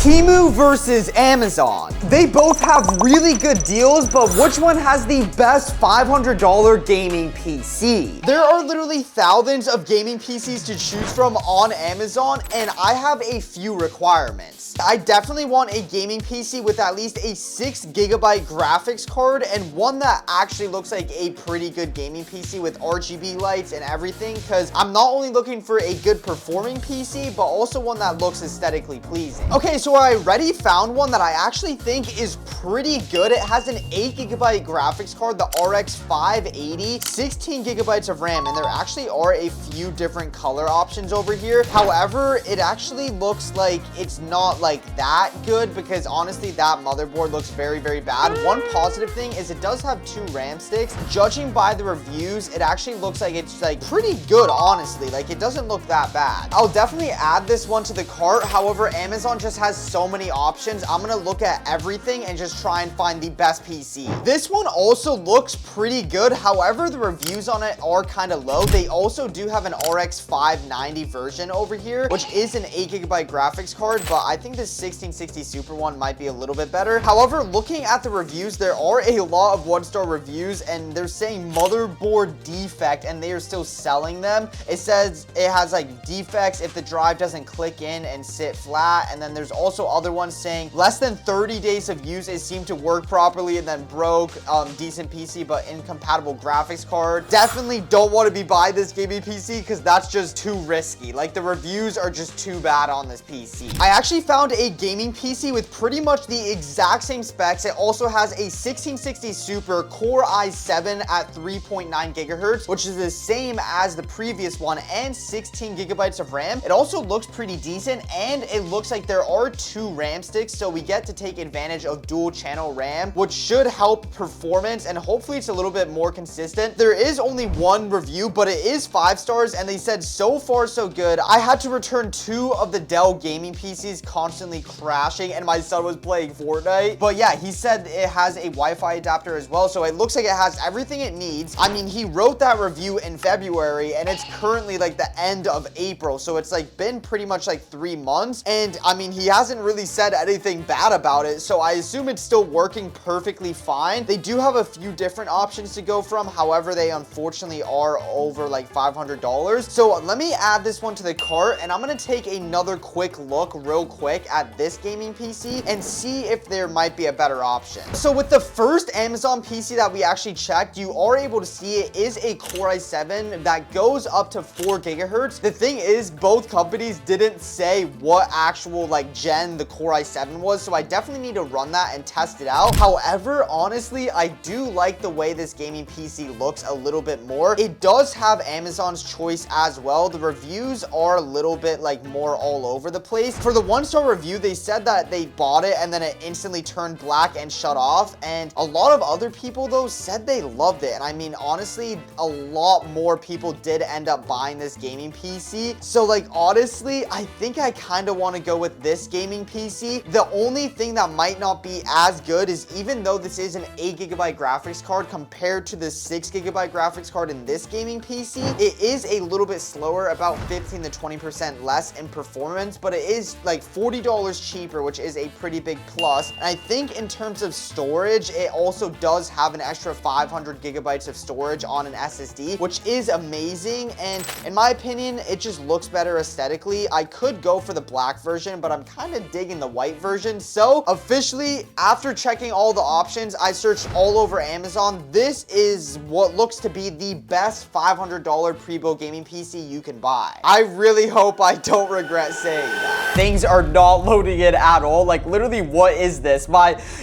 Temu versus Amazon. They both have really good deals, but which one has the best $500 gaming PC? There are literally thousands of gaming PCs to choose from on Amazon, and I have a few requirements. I definitely want a gaming PC with at least a 6GB graphics card and one that actually looks like a pretty good gaming PC with RGB lights and everything, because I'm not only looking for a good performing PC, but also one that looks aesthetically pleasing. Okay, so I already found one that I actually think is pretty good. It has an 8GB graphics card, the RX 580, 16GB of RAM, and there actually are a few different color options over here. However, it actually looks like it's not like that good, because honestly that motherboard looks very, very bad. One positive thing is it does have 2 RAM sticks. Judging by the reviews, it actually looks like it's like pretty good, honestly. Like, it doesn't look that bad. I'll definitely add this one to the cart. However, Amazon just has so many options. I'm gonna look at everything and just try and find the best PC. This one also looks pretty good. However, the reviews on it are kind of low. They also do have an RX 590 version over here, which is an 8GB graphics card, but I think this 1660 Super one might be a little bit better. However, looking at the reviews, there are a lot of 1-star reviews, and they're saying motherboard defect, and they are still selling them. It says it has like defects if the drive doesn't click in and sit flat, and then there's also other ones saying less than 30 days of use, it seemed to work properly, and then broke, decent PC but incompatible graphics card. Definitely don't want to be buying this gaming PC because that's just too risky. Like, the reviews are just too bad on this PC. I actually found a gaming PC with pretty much the exact same specs. It also has a 1660 Super Core i7 at 3.9 gigahertz, which is the same as the previous one, and 16GB of RAM. It also looks pretty decent, and it looks like there are 2 RAM sticks, so we get to take advantage of dual channel RAM, which should help performance, and hopefully it's a little bit more consistent. There is only one review, but it is 5 stars, and they said so far so good. I had to return 2 of the Dell gaming PCs constantly crashing, and my son was playing Fortnite. But yeah, he said it has a Wi-Fi adapter as well, so it looks like it has everything it needs. I mean, he wrote that review in February, and it's currently like the end of April, so it's like been pretty much like 3 months, and I mean, he hasn't really said anything bad about it, so I assume it's still working perfectly fine. They do have a few different options to go from. However, they unfortunately are over like $500. So let me add this one to the cart, and I'm gonna take another quick look real quick at this gaming PC and see if there might be a better option. So with the first Amazon PC that we actually checked, you are able to see it is a Core i7 that goes up to 4 gigahertz. The thing is, both companies didn't say what actual like gen the Core i7 was, so I definitely need to run that and test it out. However, honestly, I do like the way this gaming PC looks a little bit more. It does have Amazon's choice as well. The reviews are a little bit like more all over the place. For the 1-star review, they said that they bought it and then it instantly turned black and shut off, and a lot of other people though said they loved it. And I mean, honestly, a lot more people did end up buying this gaming PC. So like, honestly, I think I kind of want to go with this gaming PC. The only thing that might not be as good is, even though this is an 8GB graphics card compared to the 6GB graphics card in this gaming PC, it is a little bit slower, about 15 to 20% less in performance, but it is like $40 cheaper, which is a pretty big plus. And I think in terms of storage, it also does have an extra 500 gigabytes of storage on an SSD, which is amazing. And in my opinion, it just looks better aesthetically. I could go for the black version, but I'm kind of digging the white version. So officially, after checking all the options, I searched all over Amazon. This is what looks to be the best $500 pre-built gaming PC you can buy. I really hope I don't regret saying that. Things are not loading in at all. Like, literally, what is this?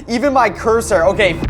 Even my cursor. Okay.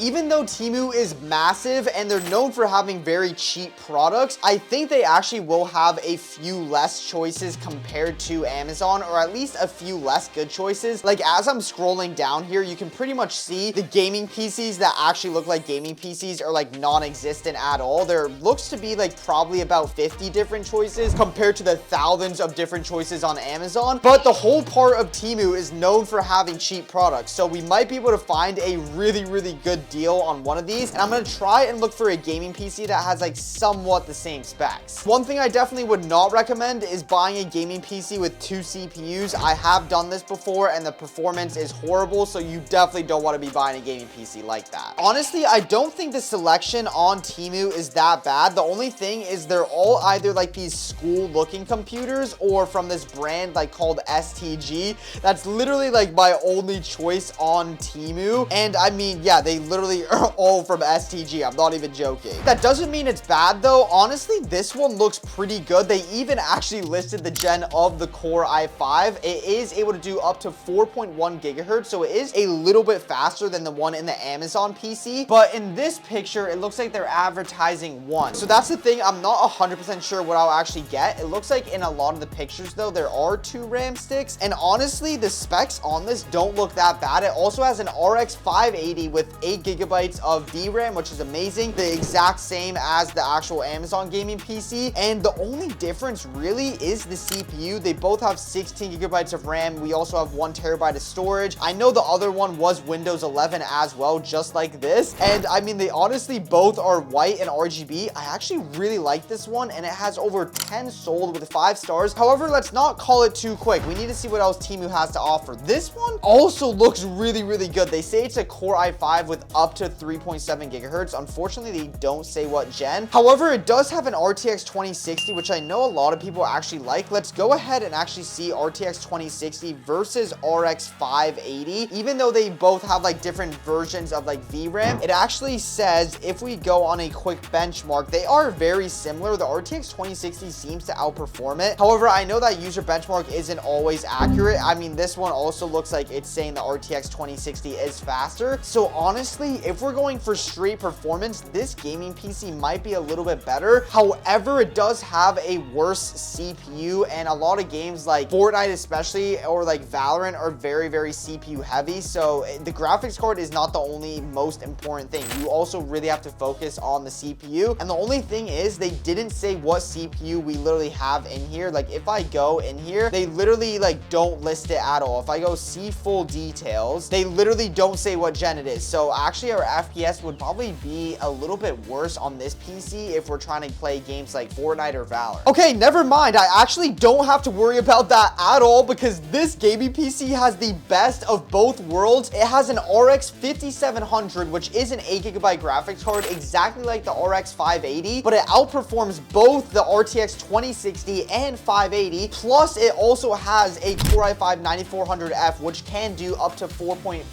Even though Temu is massive and they're known for having very cheap products, I think they actually will have a few less choices compared to Amazon, or at least a few less good choices. Like, as I'm scrolling down here, you can pretty much see the gaming PCs that actually look like gaming PCs are like non-existent at all. There looks to be like probably about 50 different choices compared to the thousands of different choices on Amazon. But the whole part of Temu is known for having cheap products, so we might be able to find a really, really good good deal on one of these, and I'm gonna try and look for a gaming PC that has like somewhat the same specs. One thing I definitely would not recommend is buying a gaming PC with 2 CPUs. I have done this before and the performance is horrible, so you definitely don't want to be buying a gaming PC like that. Honestly, I don't think the selection on Temu is that bad. The only thing is they're all either like these school looking computers or from this brand like called STG. That's literally like my only choice on Temu. And I mean, yeah, they literally are all from STG. I'm not even joking. That doesn't mean it's bad though. Honestly, this one looks pretty good. They even actually listed the gen of the Core i5. It is able to do up to 4.1 gigahertz, so it is a little bit faster than the one in the Amazon PC. But in this picture, it looks like they're advertising 1. So that's the thing. I'm not 100% sure what I'll actually get. It looks like in a lot of the pictures though, there are 2 RAM sticks. And honestly, the specs on this don't look that bad. It also has an RX 580 with 8 gigabytes of VRAM, which is amazing. The exact same as the actual Amazon gaming PC. And the only difference really is the CPU. They both have 16 gigabytes of RAM. We also have 1 terabyte of storage. I know the other one was Windows 11 as well, just like this. And I mean, they honestly both are white and RGB. I actually really like this one, and it has over 10 sold with 5 stars. However, let's not call it too quick. We need to see what else Temu has to offer. This one also looks really, really good. They say it's a Core i5 with up to 3.7 gigahertz. Unfortunately, they don't say what gen. However, it does have an RTX 2060, which I know a lot of people actually like. Let's go ahead and actually see RTX 2060 versus RX 580. Even though they both have like different versions of like VRAM, it actually says if we go on a quick benchmark, they are very similar. The RTX 2060 seems to outperform it. However, I know that user benchmark isn't always accurate. I mean, this one also looks like it's saying the RTX 2060 is faster. So honestly, if we're going for straight performance, this gaming PC might be a little bit better. However, it does have a worse CPU, and a lot of games like Fortnite especially, or like Valorant, are very, very CPU heavy. So the graphics card is not the only most important thing. You also really have to focus on the CPU. And the only thing is they didn't say what CPU we literally have in here. Like if I go in here, they literally like don't list it at all. If I go see full details, they literally don't say what gen it is. So actually our FPS would probably be a little bit worse on this PC if we're trying to play games like Fortnite or Valorant. Okay, never mind. I actually don't have to worry about that at all because this gaming PC has the best of both worlds. It has an RX 5700, which is an 8 gigabyte graphics card, exactly like the RX 580, but it outperforms both the RTX 2060 and 580. Plus, it also has a Core i5 9400F, which can do up to 4.1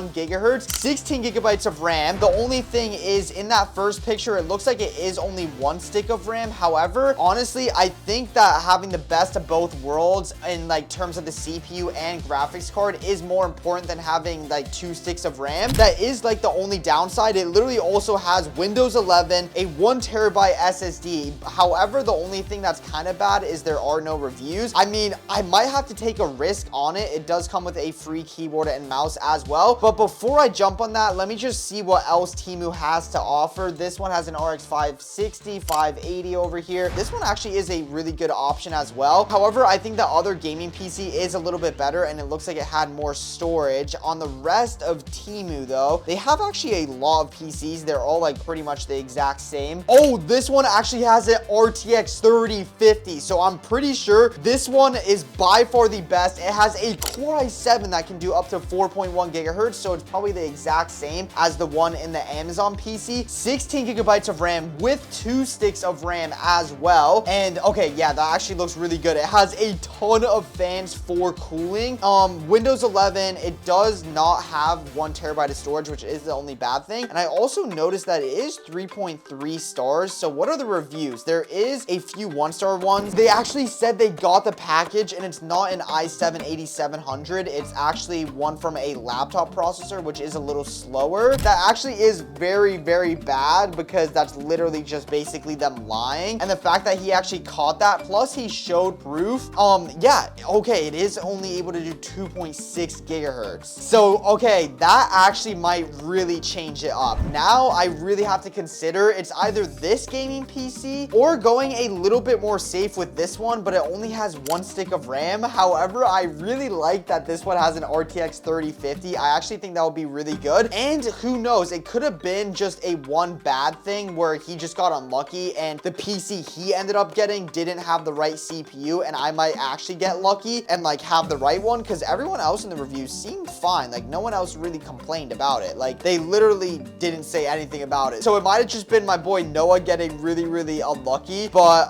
gigahertz, 16 gigabytes of RAM. The only thing is in that first picture, it looks like it is only 1 stick of RAM. However, honestly, I think that having the best of both worlds in like terms of the CPU and graphics card is more important than having like 2 sticks of RAM. That is like the only downside. It literally also has Windows 11, a 1 terabyte SSD. However, the only thing that's kind of bad is there are no reviews. I mean, I might have to take a risk on it. It does come with a free keyboard and mouse as well. But before I jump on that, let me just see what else Temu has to offer. This one has an RX 560, 580 over here. This one actually is a really good option as well. However, I think the other gaming PC is a little bit better, and it looks like it had more storage. On the rest of Temu though, they have actually a lot of PCs. They're all like pretty much the exact same. Oh, this one actually has an RTX 3050. So I'm pretty sure this one is by far the best. It has a Core i7 that can do up to 4.1 gigahertz. So it's probably the exact same as the one in the Amazon PC. 16 gigabytes of RAM with 2 sticks of RAM as well. And okay, yeah, that actually looks really good. It has a ton of fans for cooling. Windows 11, it does not have 1 terabyte of storage, which is the only bad thing. And I also noticed that it is 3.3 stars. So what are the reviews? There is a few 1-star ones. They actually said they got the package, and it's not an i7-8700. It's actually one from a laptop processor, which is a little slower. That actually is very, very bad because that's literally just basically them lying. And the fact that he actually caught that, plus he showed proof. Yeah, okay, it is only able to do 2.6 gigahertz. So, okay, that actually might really change it up. Now, I really have to consider it's either this gaming PC or going a little bit more safe with this one, but it only has 1 stick of RAM. However, I really like that this one has an RTX 3050. I actually think that would be really good. And And who knows, it could have been just a one bad thing where he just got unlucky and the PC he ended up getting didn't have the right CPU, and I might actually get lucky and like have the right one, because everyone else in the reviews seemed fine. Like no one else really complained about it. Like they literally didn't say anything about it. So it might have just been my boy Noah getting really unlucky. But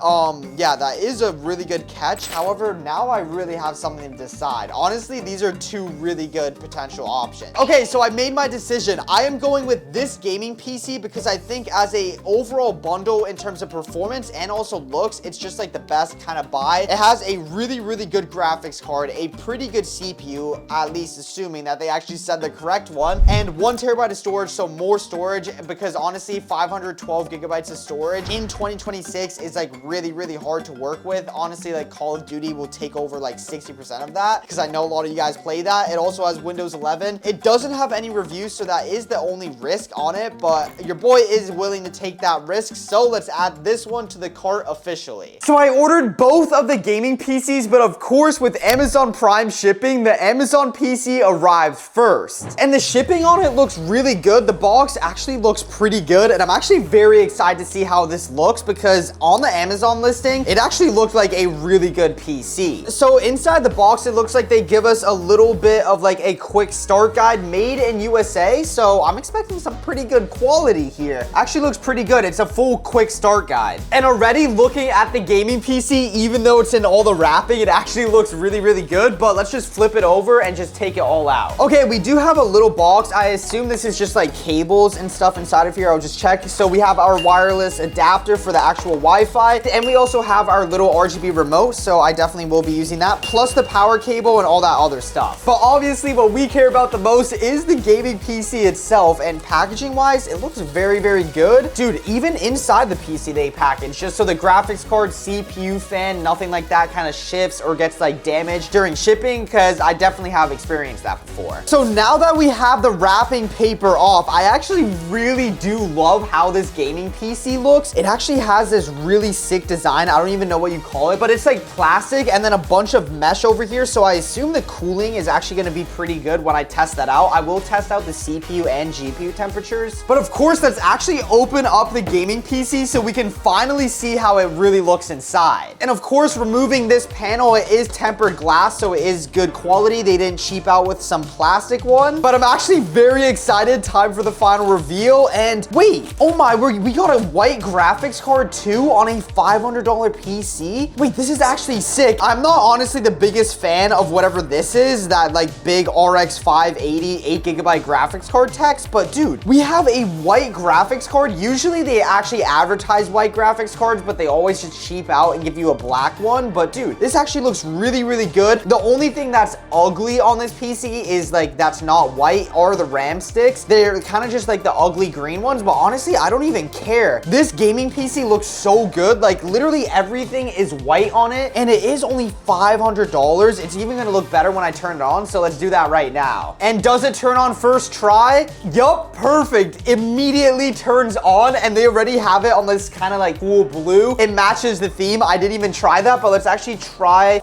yeah, that is a really good catch. However, now I really have something to decide. Honestly, these are two really good potential options. Okay, so I made my decision. I am going with this gaming PC because I think as a overall bundle in terms of performance and also looks, it's just like the best kind of buy. It has a really good graphics card, a pretty good CPU, at least assuming that they actually said the correct one, and 1 terabyte of storage, so more storage, because honestly 512 gigabytes of storage in 2026 is like really hard to work with. Honestly, like Call of Duty will take over like 60% of that, because I know a lot of you guys play that. It also has Windows 11. It doesn't have any reviews, so that is the only risk on it, but your boy is willing to take that risk, so let's add this one to the cart officially. So I ordered both of the gaming PCs, but of course with Amazon Prime shipping, the Amazon PC arrived first. And the shipping on it looks really good. The box actually looks pretty good, and I'm actually very excited to see how this looks, because on the Amazon listing, it actually looked like a really good PC. So inside the box, it looks like they give us a little bit of like a quick start guide made in USA, so I'm expecting some pretty good quality here. Actually looks pretty good. It's a full quick start guide. And already looking at the gaming PC, even though it's in all the wrapping, it actually looks really good, but let's just flip it over and just take it all out. Okay, we do have a little box. I assume this is just like cables and stuff inside of here. I'll just check. So we have our wireless adapter for the actual Wi-Fi, and we also have our little RGB remote, so I definitely will be using that, plus the power cable and all that other stuff. But obviously what we care about the most is the gaming PC itself, and packaging wise, it looks very good. Dude, even inside the PC they package, just so the graphics card, CPU fan, nothing like that kind of shifts or gets like damaged during shipping, because I definitely have experienced that before. So now that we have the wrapping paper off, I actually really do love how this gaming PC looks. It actually has this really sick design. I don't even know what you call it, but it's like plastic and then a bunch of mesh over here. So I assume the cooling is actually going to be pretty good when I test that out. I will test out the CPU and GPU temperatures. But of course, let's actually open up the gaming PC so we can finally see how it really looks inside. And of course, removing this panel, it is tempered glass, so it is good quality. They didn't cheap out with some plastic one, but I'm actually very excited. Time for the final reveal. And wait, oh my, we got a white graphics card too on a $500 PC. Wait, this is actually sick. I'm not honestly the biggest fan of whatever this is, that like big RX 580 8GB graphics card text, but dude, we have a white graphics card. Usually they actually advertise white graphics cards, but they always just cheap out and give you a black one. But dude, this actually looks really good. The only thing that's ugly on this PC is like that's not white are the RAM sticks. They're kind of just like the ugly green ones, but honestly, I don't even care. This gaming PC looks so good. Like literally everything is white on it, and it is only $500. It's even gonna look better when I turn it on, so let's do that right now. And does it turn on first try? Yup, perfect. Immediately turns on, and they already have it on this kind of like cool blue. It matches the theme. I didn't even try that, but let's actually try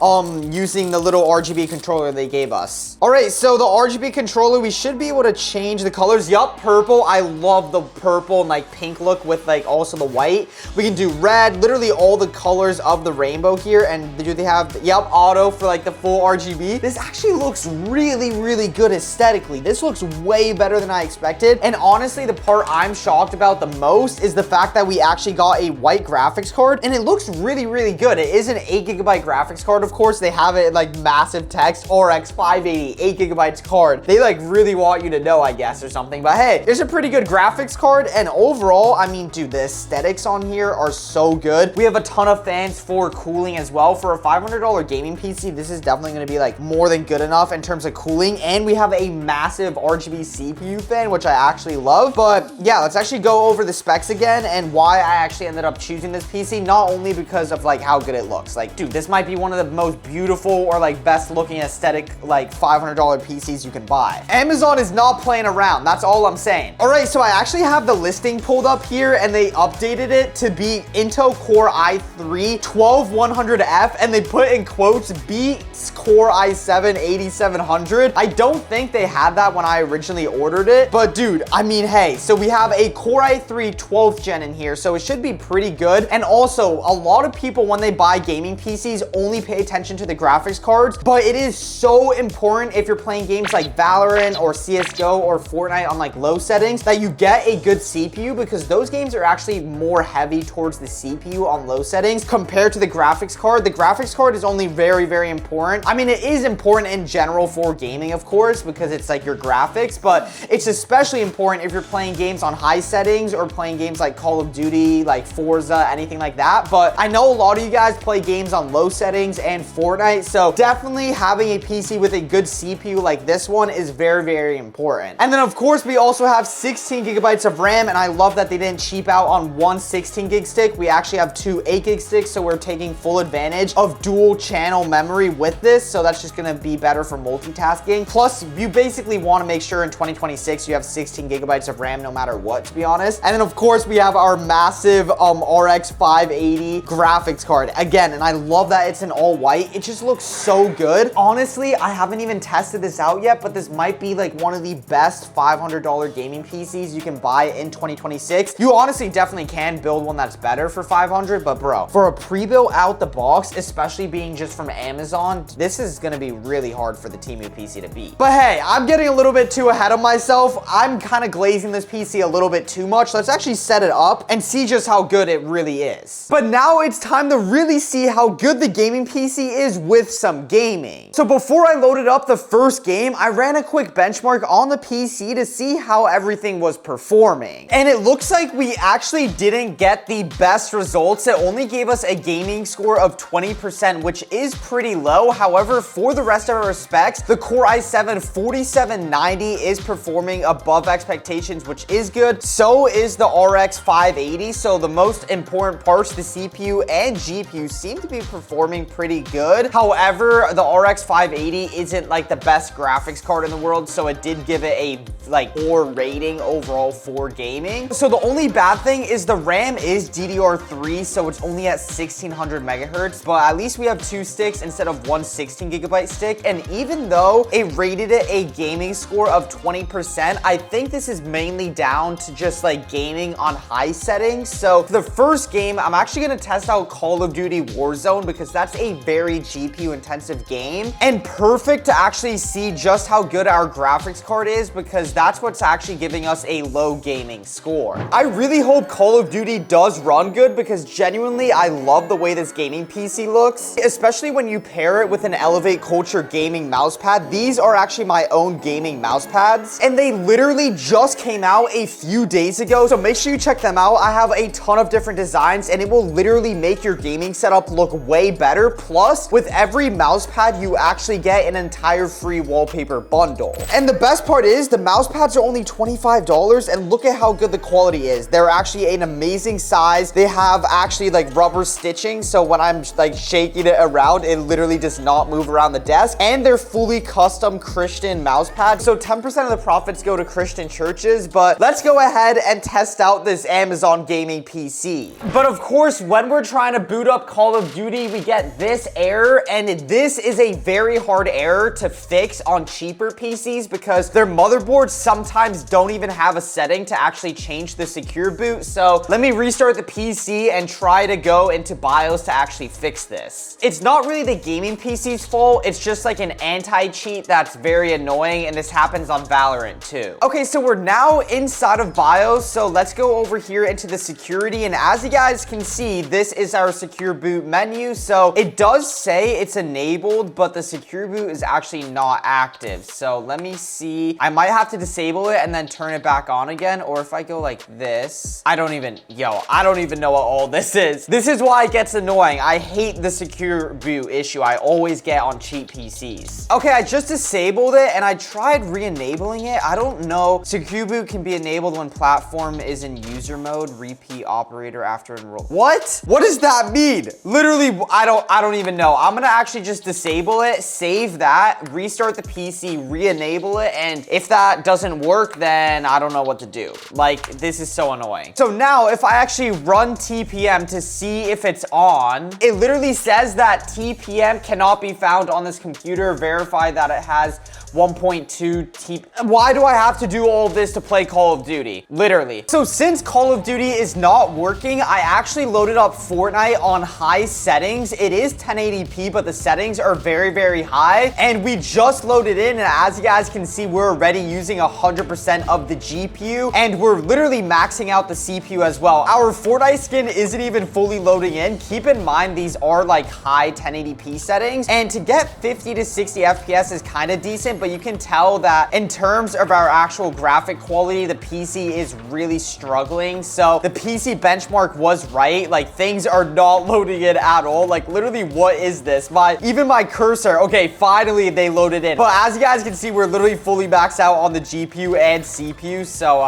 using the little RGB controller they gave us. All right, so the RGB controller, we should be able to change the colors. Yup, purple. I love the purple and like pink look with like also the white. We can do red, literally all the colors of the rainbow here. And do they have, yup, auto for like the full RGB. This actually looks really good aesthetically. This looks way better than I expected. And honestly, the part I'm shocked about the most is the fact that we actually got a white graphics card, and it looks really good. It is an 8GB graphics card, of course. They have it in like massive text, RX 580 8GB card. They like really want you to know, I guess, or something. But hey, it's a pretty good graphics card, and overall, I mean, dude, the aesthetics on here are so good. We have a ton of fans for cooling as well. For a $500 gaming PC, this is definitely going to be like more than good enough in terms of cooling. And we have a massive RGB CPU fan, which I actually love. But yeah, let's actually go over the specs again and why I actually ended up choosing this PC. Not only because of like how good it looks. Like, dude, this might be one of the most beautiful or like best looking aesthetic like $500 PCs you can buy. Amazon is not playing around. That's all I'm saying. All right, so I actually have the listing pulled up here, and they updated it to be Intel Core i3 12100F, and they put in quotes beats Core i7 8700. I don't think they had that when I originally ordered ordered it. But dude, I mean, hey, so we have a Core i3 12th gen in here, so it should be pretty good. And also, a lot of people, when they buy gaming PCs, only pay attention to the graphics cards, but it is so important if you're playing games like Valorant or CSGO or Fortnite on like low settings that you get a good CPU, because those games are actually more heavy towards the CPU on low settings compared to the graphics card. The graphics card is only very, very important. I mean, it is important in general for gaming, of course, because it's like your graphics, but it's especially important if you're playing games on high settings or playing games like Call of Duty, like Forza, anything like that. But I know a lot of you guys play games on low settings and Fortnite, so definitely having a PC with a good CPU like this one is very, very important. And then of course, we also have 16 gigabytes of RAM, and I love that they didn't cheap out on one 16 gig stick. We actually have two 8 gig sticks, so we're taking full advantage of dual channel memory with this, so that's just gonna be better for multitasking. Plus, you basically wanna make sure in 2026 you have 16 gigabytes of RAM no matter what, to be honest. And then of course, we have our massive RX 580 graphics card. Again, and I love that it's in all white. It just looks so good. Honestly, I haven't even tested this out yet, but this might be like one of the best $500 gaming PCs you can buy in 2026. You honestly definitely can build one that's better for 500, but bro, for a pre-built out the box, especially being just from Amazon, this is gonna be really hard for the Temu PC to beat. But hey, I'm getting a little bit too ahead of myself. I'm kind of glazing this PC a little bit too much. Let's actually set it up and see just how good it really is. But now it's time to really see how good the gaming PC is with some gaming. So before I loaded up the first game, I ran a quick benchmark on the PC to see how everything was performing. And it looks like we actually didn't get the best results. It only gave us a gaming score of 20%, which is pretty low. However, for the rest of our specs, the Core i7 4790 is performing above expectations, which is good. So is the RX 580. So the most important parts, the CPU and GPU, seem to be performing pretty good. However, the RX 580 isn't like the best graphics card in the world, so it did give it a like poor rating overall for gaming. So the only bad thing is the RAM is DDR3, so it's only at 1600 megahertz, but at least we have two sticks instead of one 16 gigabyte stick. And even though it rated it a gaming score of 20%, I think this is mainly down to just like gaming on high settings. So for the first game, I'm actually gonna test out Call of Duty Warzone, because that's a very GPU intensive game and perfect to actually see just how good our graphics card is, because that's what's actually giving us a low gaming score. I really hope Call of Duty does run good, because genuinely I love the way this gaming PC looks, especially when you pair it with an Elevate Culture gaming mousepad. These are actually my own gaming mousepads, and they literally just came out a few days ago, so make sure you check them out. I have a ton of different designs, and it will literally make your gaming setup look way better. Plus, with every mousepad, you actually get an entire free wallpaper bundle. And the best part is the mousepads are only $25, and look at how good the quality is. They're actually an amazing size. They have actually like rubber stitching, so when I'm like shaking it around, it literally does not move around the desk. And they're fully custom Christian mousepads, so 10% of the profits go to Christian churches. But let's go ahead and test out this Amazon gaming PC. But of course, when we're trying to boot up Call of Duty, we get this error, and this is a very hard error to fix on cheaper PCs, because their motherboards sometimes don't even have a setting to actually change the secure boot. So let me restart the PC and try to go into BIOS to actually fix this. It's not really the gaming PC's fault, it's just like an anti-cheat that's very annoying, and this happens on Valorant too. Okay, so we're now inside of BIOS, so let's go over here into the security, and as you guys can see, this is our secure boot menu. So it does say it's enabled, but the secure boot is actually not active. So let me see. I might have to disable it and then turn it back on again, or if I go like this, I don't even know what all this is. This is why it gets annoying. I hate the secure boot issue I always get on cheap PCs. Okay, I just disabled it and I tried re-enabling it. I don't know. Secure boot can be enabled when platform is in user mode. Repeat operator after enroll. What? What does that mean? Literally, I don't even know. I'm gonna actually just disable it, save that, restart the PC, re-enable it, and if that doesn't work, then I don't know what to do. Like, this is so annoying. So now, if I actually run TPM to see if it's on, it literally says that TPM cannot be found on this computer. Verify that it has 1.2 TP. Why why do I have to do all of this to play Call of Duty? Literally. So since Call of Duty is not working, I actually loaded up Fortnite on high settings. It is 1080p, but the settings are very, very high. And we just loaded in, and as you guys can see, we're already using 100% of the GPU, and we're literally maxing out the CPU as well. Our Fortnite skin isn't even fully loading in. Keep in mind, these are like high 1080p settings, and to get 50 to 60 FPS is kind of decent, but you can tell that in terms of our actual graphic quality, the PC is really struggling. So the PC benchmark was right. Like, things are not loading in at all. Like, literally, what is this? Even my cursor. Okay, finally they loaded in. But as you guys can see, we're literally fully maxed out on the GPU and CPU. So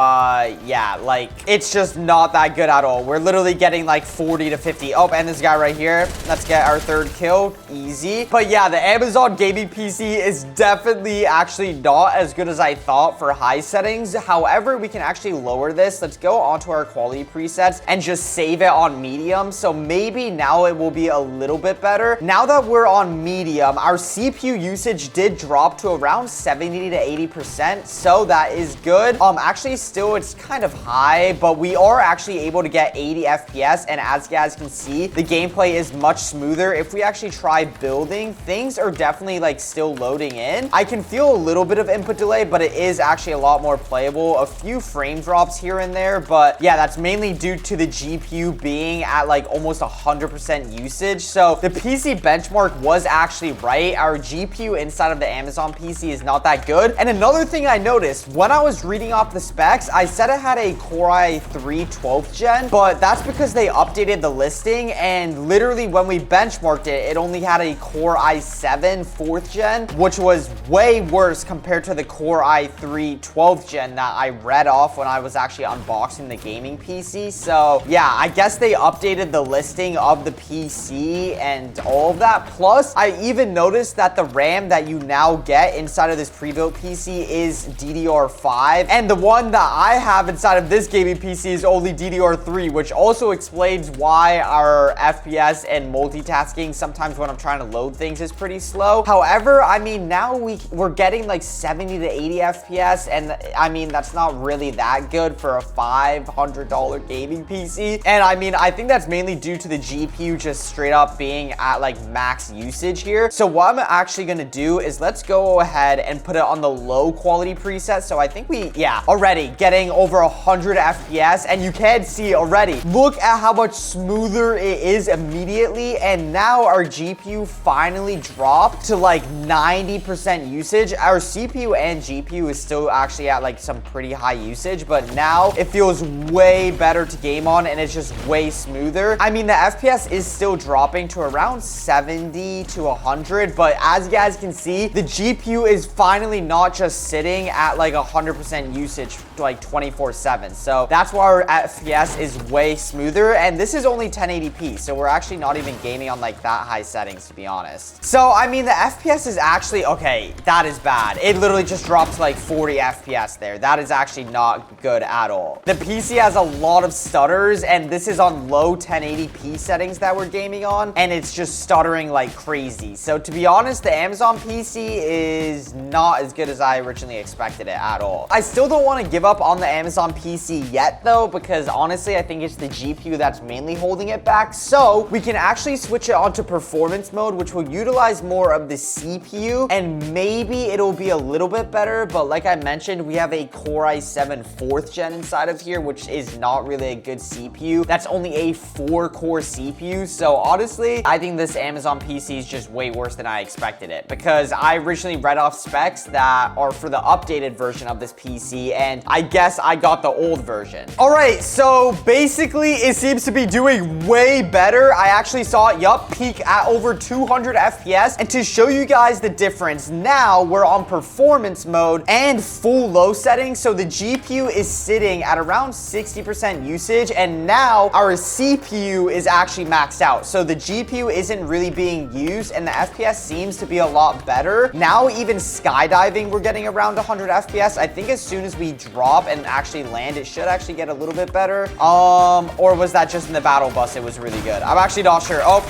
yeah, like, it's just not that good at all. We're literally getting like 40 to 50. Oh, and this guy right here. Let's get our third kill. Easy. But yeah, the Amazon gaming PC is definitely actually not as good as I thought for high settings. However, we can actually lower this. Let's go onto our quality presets and just save it on medium. So maybe now it will be a little bit better. Now that we're on medium, our CPU usage did drop to around 70 to 80%. So that is good. Actually, still, it's kind of high, but we are actually able to get 80 FPS. And as you guys can see, the gameplay is much smoother. If we actually try building, things are definitely like still loading in. I can feel a little bit of input delay, but it is actually a lot more playable. A few frame drops here and there, but yeah, that's mainly due to the GPU being at like almost 100% usage. So the PC benchmark was actually right. Our GPU inside of the Amazon PC is not that good. And another thing I noticed when I was reading off the specs, I said it had a Core i3 12th gen, but that's because they updated the listing, and literally when we benchmarked it, it only had a Core i7 4th gen, which was way worse compared to the Core i3 12th gen that I read off when I was actually unboxing the gaming PC. So yeah, I guess they updated the listing of the PC and all of that. Plus, I even noticed that the RAM that you now get inside of this pre-built PC is DDR5, and the one that I have inside of this gaming PC is only DDR3, which also explains why our FPS and multitasking sometimes when I'm trying to load things is pretty slow. However, I mean, now we're getting like 70 to 80 FPS, and I mean, that's not really that good for a $500 gaming PC. And I mean, I think that's mainly due to the GPU just straight up being at like max usage here. So what I'm actually gonna do is let's go ahead and put it on the low quality preset. So I think yeah, already getting over 100 FPS, and you can see already, look at how much smoother it is immediately. And now our GPU finally dropped to like 90% usage. Our CPU and GPU is still actually at like some pretty high usage, but now it feels way better to game on, and it's just way smoother. I mean, the FPS is still dropping to around 70 to 100, but as you guys can see, the GPU is finally not just sitting at like 100% usage like 24/7. So that's why our FPS is way smoother, and this is only 1080p, so we're actually not even gaming on like that high settings, to be honest. So I mean, the FPS is actually okay. That is bad. It literally just dropped to like 40 FPS there. That is actually not good at all. The PC has a lot of stutters, and this is on low 1080p settings that we're gaming on, and it's just stuttering like crazy. So to be honest, the Amazon PC is not as good as I originally expected it at all. I still don't want to give up on the Amazon PC yet though, because honestly, I think it's the GPU that's mainly holding it back. So we can actually switch it onto performance mode, which will utilize more of the CPU, and maybe it'll be a little bit better. But like I mentioned, we have a Core i7 4th gen inside of here, which is not really a good CPU. That's only a 4-core CPU. So honestly, I think this Amazon PC is just way worse than I expected it, because I originally read off specs that are for the updated version of this PC, and I guess I got the old version. All right, so basically it seems to be doing way better. I actually saw it, peak at over 200 FPS. And to show you guys the difference, now we're on performance mode and full low settings. So the GPU is sitting at around 60% usage, and now our CPU is actually maxed out. So the GPU isn't really being used, and the FPS seems to be a lot better. Now even skydiving, we're getting around 100 FPS. I think as soon as we drop and actually land, it should actually get a little bit better. Or was that just in the battle bus? It was really good. I'm actually not sure. Oh,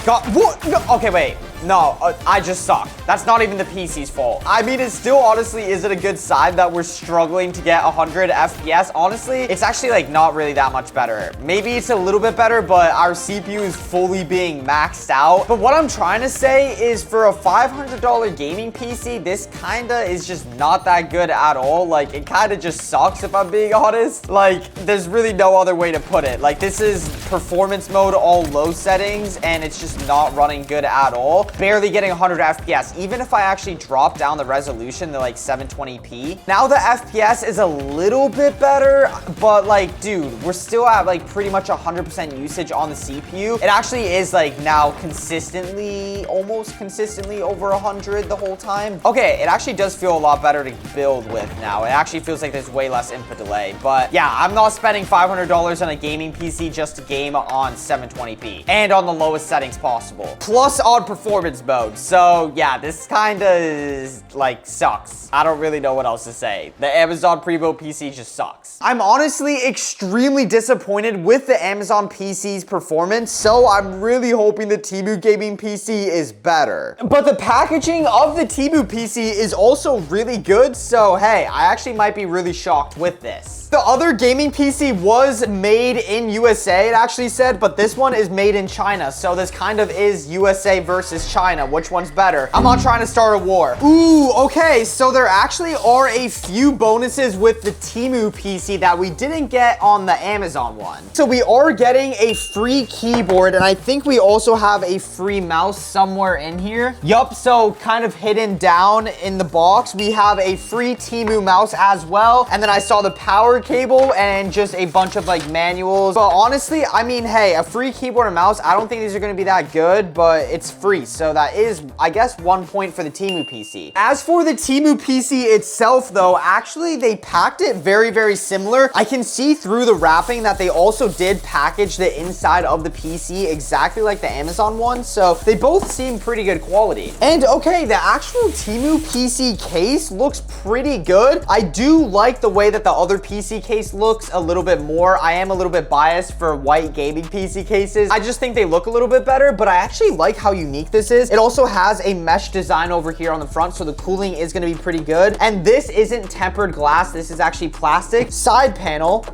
God, what? No, okay, wait. No, I just suck. That's not even the PC's fault. I mean, it still honestly isn't a good sign that we're struggling to get 100 FPS. Honestly, it's actually like not really that much better. Maybe it's a little bit better, but our CPU is fully being maxed out. But what I'm trying to say is for a $500 gaming PC, this kinda is just not that good at all. Like, it kinda just sucks if I'm being honest. Like, there's really no other way to put it. Like, this is performance mode, all low settings, and it's just not running good at all. Barely getting 100 FPS. Even if I actually drop down the resolution to like 720p. Now the FPS is a little bit better, but like, dude, we're still at like pretty much 100% usage on the CPU. It actually is like now consistently, almost consistently over 100 the whole time. Okay, it actually does feel a lot better to build with now. It actually feels like there's way less input delay, but yeah, I'm not spending $500 on a gaming PC just to game on 720p and on the lowest settings possible, plus on performance mode. So yeah, this kinda is like sucks. I don't really know what else to say. The Amazon pre-built PC just sucks. I'm honestly extremely disappointed with the Amazon PC's performance, so I'm really hoping the Temu gaming PC is better. But the packaging of the Temu PC is also really good, so hey, I actually might be really shocked with this. The other gaming PC was made in USA, it actually said, but this one is made in China, so this kind of is USA versus China. Which one's better? I'm not trying to start a war. Ooh, okay, so there actually are a few bonuses with the Temu PC that we didn't get on the Amazon one. So we are getting a free keyboard, and I think we also have a free mouse somewhere in here. Yup, so kind of hidden down in the box, we have a free Temu mouse as well. And then I saw the power cable and just a bunch of like manuals. But honestly, I mean, hey, a free keyboard and mouse, I don't think these are gonna be that good, but it's free. So that is, I guess, 1 point for the Temu PC. As for the Temu PC itself though, actually they packed it very, very similar. I can see through the wrapping that they also did package the inside of the PC exactly like the Amazon one. So they both seem pretty good quality. And okay, the actual Temu PC case looks pretty good. I do like the way that the other PC case looks a little bit more. I am a little bit biased for white gaming PC cases. I just think they look a little bit better, but I actually like how unique this is. It also has a mesh design over here on the front, so the cooling is gonna be pretty good. And this isn't tempered glass, this is actually plastic. Side panel,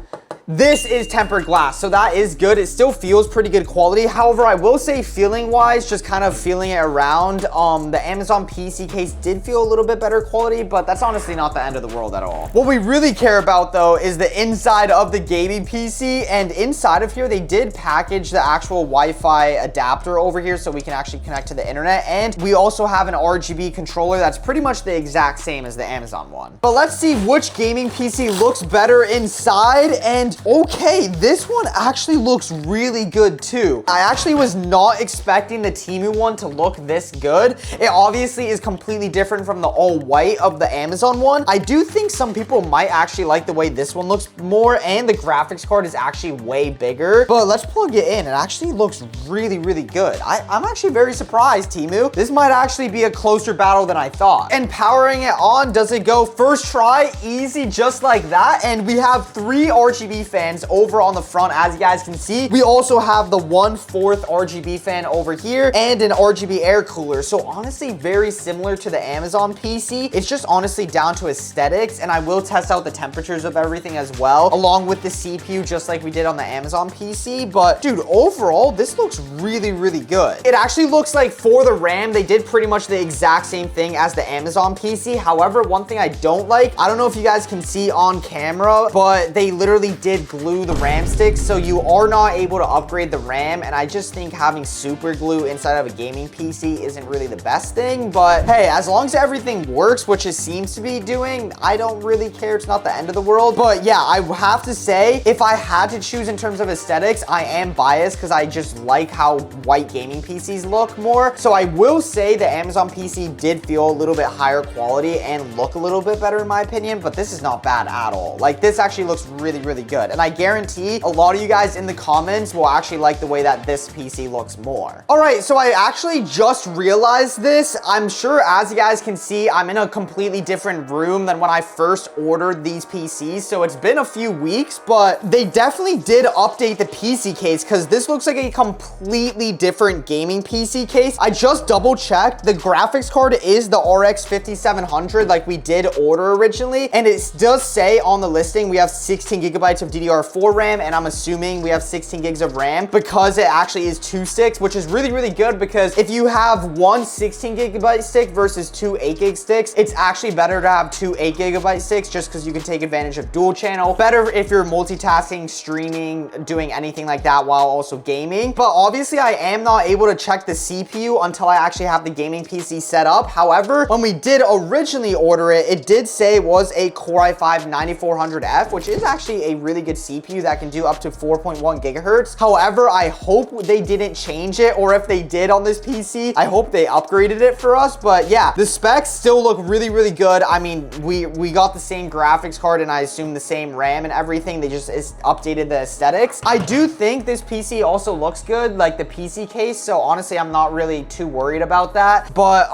this is tempered glass, so that is good. It still feels pretty good quality. However, I will say feeling wise, just kind of feeling it around, the Amazon PC case did feel a little bit better quality, but that's honestly not the end of the world at all. What we really care about though is the inside of the gaming PC, and inside of here, they did package the actual Wi-Fi adapter over here so we can actually connect to the internet. And we also have an RGB controller that's pretty much the exact same as the Amazon one. But let's see which gaming PC looks better inside. And okay, this one actually looks really good too. I actually was not expecting the Temu one to look this good. It obviously is completely different from the all white of the Amazon one. I do think some people might actually like the way this one looks more, and the graphics card is actually way bigger. But let's plug it in. It actually looks really, really good. I'm actually very surprised, Temu. This might actually be a closer battle than I thought. And powering it on, does it go first try, easy, just like that? And we have 3 RGB fans over on the front, as you guys can see. We also have the 1/4 RGB fan over here and an RGB air cooler. So honestly, very similar to the Amazon PC. It's just honestly down to aesthetics, and I will test out the temperatures of everything as well, along with the CPU, just like we did on the Amazon PC. But dude, overall, this looks really, really good. It actually looks like for the RAM, they did pretty much the exact same thing as the Amazon PC. However, one thing I don't like, I don't know if you guys can see on camera, but they literally did glue the RAM sticks, so you are not able to upgrade the RAM, and I just think having super glue inside of a gaming PC isn't really the best thing. But hey, as long as everything works, which it seems to be doing, I don't really care. It's not the end of the world. But yeah, I have to say, if I had to choose in terms of aesthetics, I am biased because I just like how white gaming PCs look more. So I will say the Amazon PC did feel a little bit higher quality and look a little bit better in my opinion, but this is not bad at all. Like, this actually looks really, really good. good. And I guarantee a lot of you guys in the comments will actually like the way that this PC looks more. All right, so I actually just realized this. I'm sure as you guys can see, I'm in a completely different room than when I first ordered these PCs. So it's been a few weeks, but they definitely did update the PC case because this looks like a completely different gaming PC case. I just double checked. The graphics card is the RX 5700 like we did order originally. And it does say on the listing, we have 16 gigabytes of DDR4 RAM, and I'm assuming we have 16 gigs of RAM because it actually is 2 sticks, which is really, really good because if you have one 16 gigabyte stick versus two 8 gig sticks, it's actually better to have two 8 gigabyte sticks just because you can take advantage of dual channel. Better if you're multitasking, streaming, doing anything like that while also gaming. But obviously I am not able to check the CPU until I actually have the gaming PC set up. However, when we did originally order it, it did say it was a Core i5-9400F, which is actually a really good CPU that can do up to 4.1 gigahertz. However, I hope they didn't change it, or if they did on this PC, I hope they upgraded it for us. But yeah, the specs still look really, really good. I mean, we got the same graphics card and I assume the same RAM and everything. They just updated the aesthetics. I do think this PC also looks good, like the PC case. So honestly, I'm not really too worried about that. But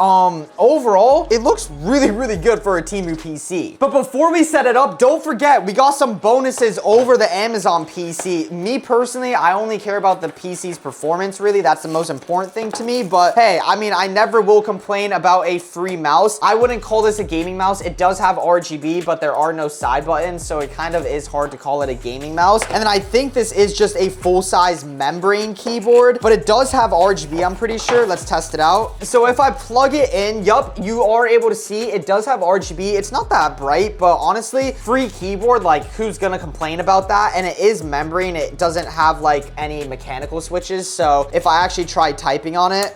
overall, it looks really, really good for a Temu PC. But before we set it up, don't forget, we got some bonuses over the Amazon PC. Me personally, I only care about the PC's performance, really. That's the most important thing to me. But hey, I mean, I never will complain about a free mouse. I wouldn't call this a gaming mouse. It does have RGB, but there are no side buttons, so it kind of is hard to call it a gaming mouse. And then I think this is just a full-size membrane keyboard, but it does have RGB, I'm pretty sure. Let's test it out. So if I plug it in, yup, you are able to see it does have RGB. It's not that bright, but honestly, free keyboard, like who's gonna complain about that? And it is membrane. It doesn't have like any mechanical switches. So if I actually try typing on it,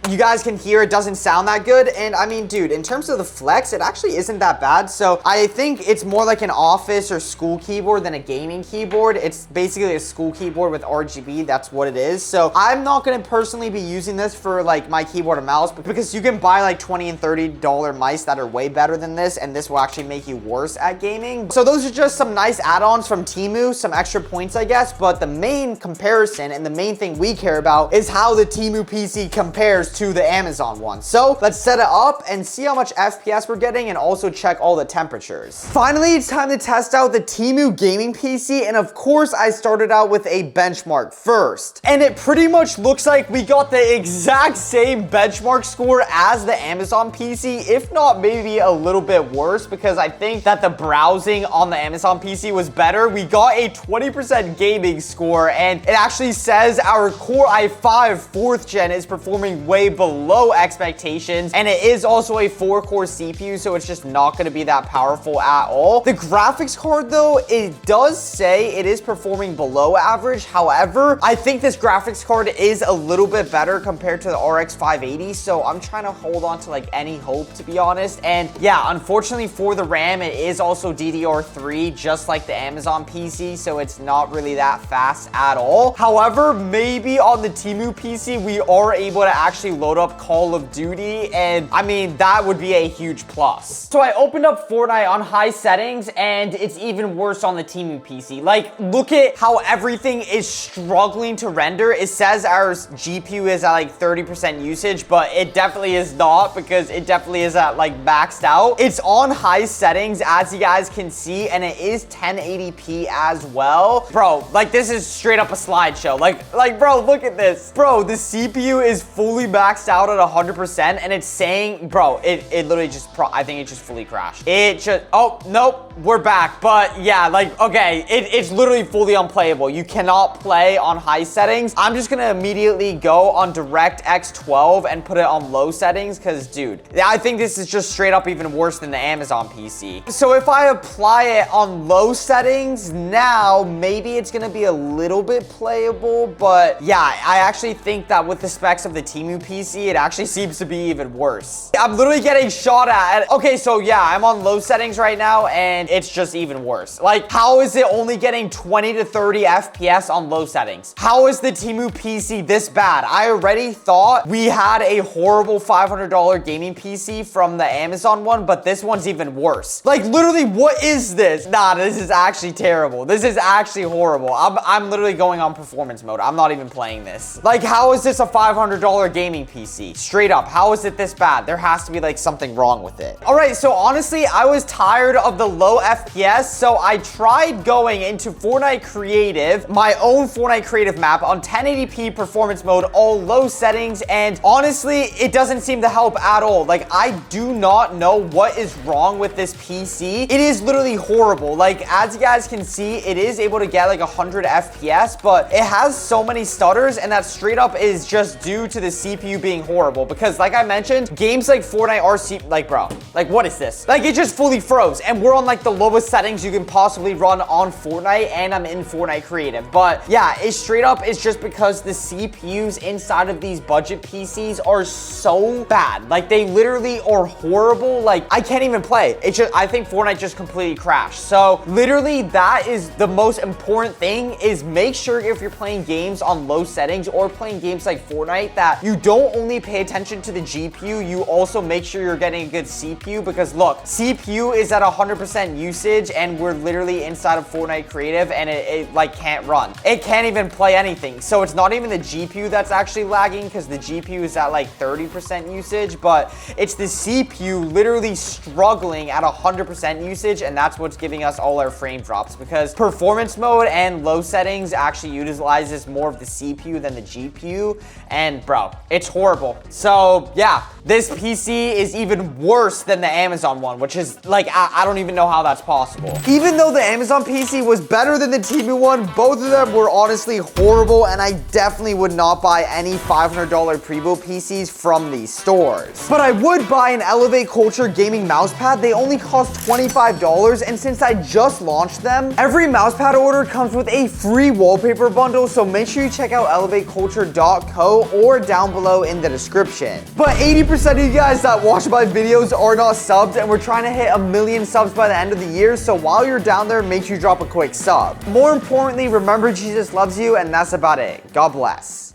you guys can hear it doesn't sound that good. And I mean, dude, in terms of the flex, it actually isn't that bad. So I think it's more like an office or school keyboard than a gaming keyboard. It's basically a school keyboard with RGB. That's what it is. So I'm not going to personally be using this for like my keyboard and mouse, because you can buy like $20 and $30 mice that are way better than this, and this will actually make you worse at gaming. So those are just some nice add-ons from Temu, some extra points, I guess. But the main comparison and the main thing we care about is how the Temu PC compares to the Amazon one. So let's set it up and see how much FPS we're getting, and also check all the temperatures. Finally, it's time to test out the Temu gaming PC, and of course I started out with a benchmark first, and it pretty much looks like we got the exact same benchmark score as the Amazon PC, if not maybe a little bit worse, because I think that the browsing on the Amazon PC was better. We got a 20% gaming score, and it actually says our Core i5 4th gen is performing way below expectations, and it is also a 4-core CPU, so it's just not going to be that powerful at all. The graphics card though, it does say it is performing below average. However, I think this graphics card is a little bit better compared to the RX 580, so I'm trying to hold on to like any hope, to be honest. And yeah, unfortunately for the RAM, it is also DDR3 just like the Amazon PC, so it's not really that fast at all. However, maybe on the Temu PC we are able to actually load up Call of Duty, and I mean, that would be a huge plus. So I opened up Fortnite on high settings, and it's even worse on the Temu PC. Like, look at how everything is struggling to render. It says our GPU is at like 30% usage, but it definitely is not, because it definitely is at like maxed out. It's on high settings, as you guys can see, and it is 1080p as well. Bro, like this is straight up a slideshow. Like bro, look at this. Bro, the CPU is fully maxed out at 100%, and it's saying, bro, it literally just, I think it just fully crashed. It just, oh, nope, we're back. But yeah, like, okay, it's literally fully unplayable. You cannot play on high settings. I'm just gonna immediately go on DirectX 12 and put it on low settings, because, dude, I think this is just straight up even worse than the Amazon PC. So if I apply it on low settings now, maybe it's gonna be a little bit playable, but yeah, I actually think that with the specs of the Temu PC, it actually seems to be even worse. I'm literally getting shot at. Okay, so yeah, I'm on low settings right now, and it's just even worse. Like, how is it only getting 20 to 30 FPS on low settings? How is the Temu PC this bad? I already thought we had a horrible $500 gaming PC from the Amazon one, but this one's even worse. Like, literally, what is this? Nah, this is actually terrible. This is actually horrible. I'm literally going on performance mode. I'm not even playing this. Like, how is this a $500 gaming PC? Straight up, how is it this bad? There has to be like something wrong with it. All right, so honestly, I was tired of the low FPS, so I tried going into Fortnite Creative, my own Fortnite Creative map on 1080p performance mode, all low settings, and honestly, it doesn't seem to help at all. Like, I do not know what is wrong with this PC. It is literally horrible. Like, as you guys can see, it is able to get like 100 FPS, but it has so many stutters, and that straight up is just due to the CPU being horrible. Because like I mentioned, games like Fortnite are like, bro, like, what is this? Like, it just fully froze, and we're on like the lowest settings you can possibly run on Fortnite, and I'm in Fortnite Creative. But yeah, it straight up is just because the CPUs inside of these budget PCs are so bad. Like, they literally are horrible. Like, I can't even play. It's just, I think Fortnite just completely crashed. So literally, that is the most important thing, is make sure if you're playing games on low settings or playing games like Fortnite that you don't only pay attention to the GPU, you also make sure you're getting a good CPU. Because look, CPU is at 100% usage, and we're literally inside of Fortnite Creative, and it like can't run. It can't even play anything. So it's not even the GPU that's actually lagging, because the GPU is at like 30% usage, but it's the CPU literally struggling at 100% usage, and that's what's giving us all our frame drops, because performance mode and low settings actually utilizes more of the CPU than the GPU, and bro, it's horrible. So yeah, this PC is even worse than the Amazon one, which is like, I don't even know how that's possible. Even though the Amazon PC was better than the Temu one, both of them were honestly horrible, and I definitely would not buy any $500 pre-built PCs from these stores. But I would buy an Elevate Culture gaming mousepad. They only cost $25, and since I just launched them, every mousepad order comes with a free wallpaper bundle, so make sure you check out elevateculture.co or down below in the description. But 80% of you guys that watch my videos are not subbed, and we're trying to hit 1 million subs by the end of the year, so while you're down there, make sure you drop a quick sub. More importantly, remember Jesus loves you, and that's about it. God bless.